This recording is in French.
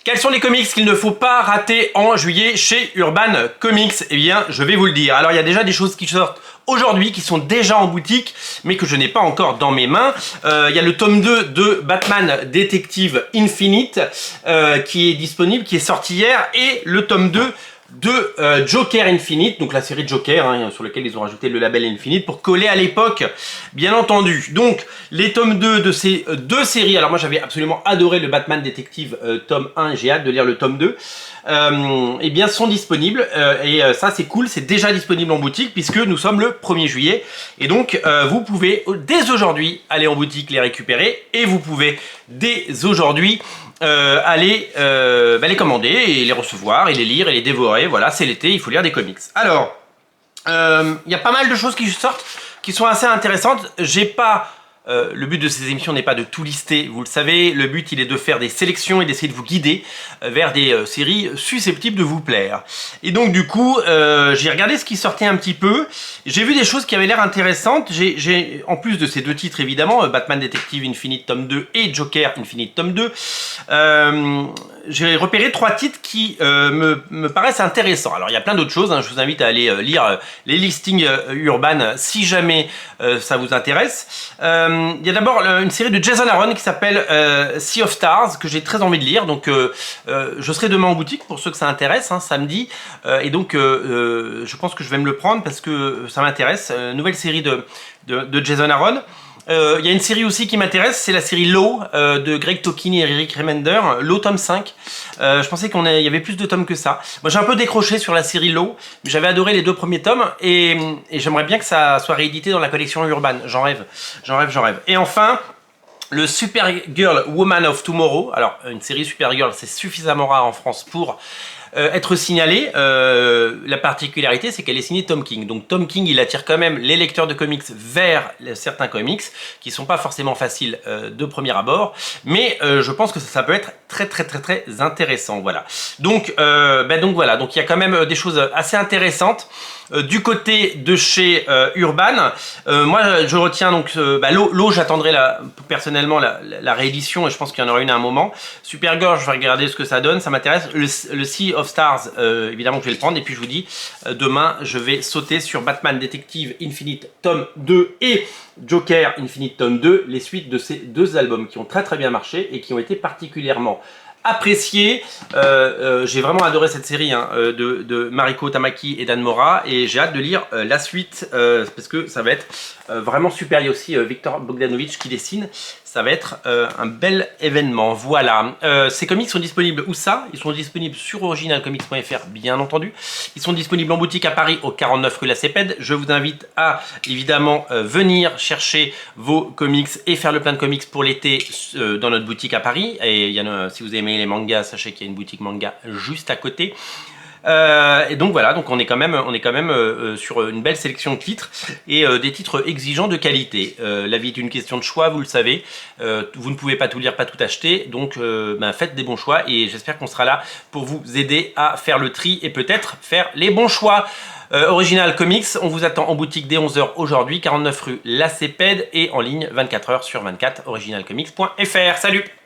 Quels sont les comics qu'il ne faut pas rater en juillet chez Urban Comics? Eh bien, je vais vous le dire. Alors, il y a déjà des choses qui sortent aujourd'hui, qui sont déjà en boutique, mais que je n'ai pas encore dans mes mains. Il y a le tome 2 de Batman Detective Infinite qui est disponible, qui est sorti hier, et le tome 2 de Joker Infinite, donc la série Joker, sur laquelle ils ont rajouté le label Infinite pour coller à l'époque, bien entendu. Donc, les tomes 2 de ces deux séries, alors moi j'avais absolument adoré le Batman Detective tome 1, j'ai hâte de lire le tome 2, eh bien sont disponibles, et ça c'est cool, c'est déjà disponible en boutique puisque nous sommes le 1er juillet, et donc vous pouvez dès aujourd'hui aller en boutique les récupérer, et vous pouvez dès aujourd'hui aller les commander et les recevoir et les lire et les dévorer. Voilà, c'est l'été, il faut lire des comics. Alors, il y a pas mal de choses qui sortent qui sont assez intéressantes. J'ai pas... le but de ces émissions n'est pas de tout lister, vous le savez. Le but, il est de faire des sélections et d'essayer de vous guider vers des séries susceptibles de vous plaire. Et donc, du coup, j'ai regardé ce qui sortait un petit peu. J'ai vu des choses qui avaient l'air intéressantes. En plus de ces deux titres, évidemment, Batman Detective Infinite tome 2 et Joker Infinite tome 2, j'ai repéré 3 titres qui me paraissent intéressants. Alors, il y a plein d'autres choses. Je vous invite à aller lire les listings Urban si jamais ça vous intéresse. Il y a d'abord une série de Jason Aaron qui s'appelle Sea of Stars, que j'ai très envie de lire. Donc, je serai demain en boutique pour ceux que ça intéresse, samedi. Et donc, je pense que je vais me le prendre parce que ça m'intéresse. Nouvelle série de Jason Aaron. Il y a une série aussi qui m'intéresse, c'est la série Law de Greg Tokiny et Eric Remender, Law tome 5. Je pensais qu'il y avait plus de tomes que ça. Moi j'ai un peu décroché sur la série Law, mais j'avais adoré les 2 premiers tomes et j'aimerais bien que ça soit réédité dans la collection Urban. J'en rêve, j'en rêve, j'en rêve. Et enfin, le Supergirl Woman of Tomorrow. Alors une série Supergirl, c'est suffisamment rare en France pour être signalé. La particularité, c'est qu'elle est signée Tom King. Donc Tom King, il attire quand même les lecteurs de comics vers certains comics qui sont pas forcément faciles de premier abord, mais je pense que ça peut être très intéressant. Voilà. Donc voilà. Donc il y a quand même des choses assez intéressantes. Du côté de chez Urban, moi je retiens donc Law, j'attendrai personnellement la réédition, et je pense qu'il y en aura une à un moment. Supergirl, je vais regarder ce que ça donne, ça m'intéresse. Le Sea of Stars, évidemment que je vais le prendre, et puis je vous dis, demain je vais sauter sur Batman Detective Infinite tome 2 et Joker Infinite tome 2, les suites de ces 2 albums qui ont très bien marché et qui ont été particulièrement apprécié. J'ai vraiment adoré cette série de Mariko Tamaki et Dan Mora, et j'ai hâte de lire la suite parce que ça va être vraiment super. Il y a aussi Victor Bogdanovic qui dessine. Ça va être un bel événement. Voilà. Ces comics sont disponibles où ça? Ils sont disponibles sur originalcomics.fr, bien entendu. Ils sont disponibles en boutique à Paris, au 49 rue La Cépède. Je vous invite à, évidemment, venir chercher vos comics et faire le plein de comics pour l'été dans notre boutique à Paris. Et si vous aimez les mangas, sachez qu'il y a une boutique manga juste à côté. Et donc voilà, donc on est quand même sur une belle sélection de titres et des titres exigeants de qualité. La vie est une question de choix, vous le savez. Vous ne pouvez pas tout lire, pas tout acheter, donc faites des bons choix, et j'espère qu'on sera là pour vous aider à faire le tri et peut-être faire les bons choix. Original Comics, on vous attend en boutique dès 11 h aujourd'hui, 49 rue La Cépède, et en ligne 24 h sur 24, originalcomics.fr. Salut!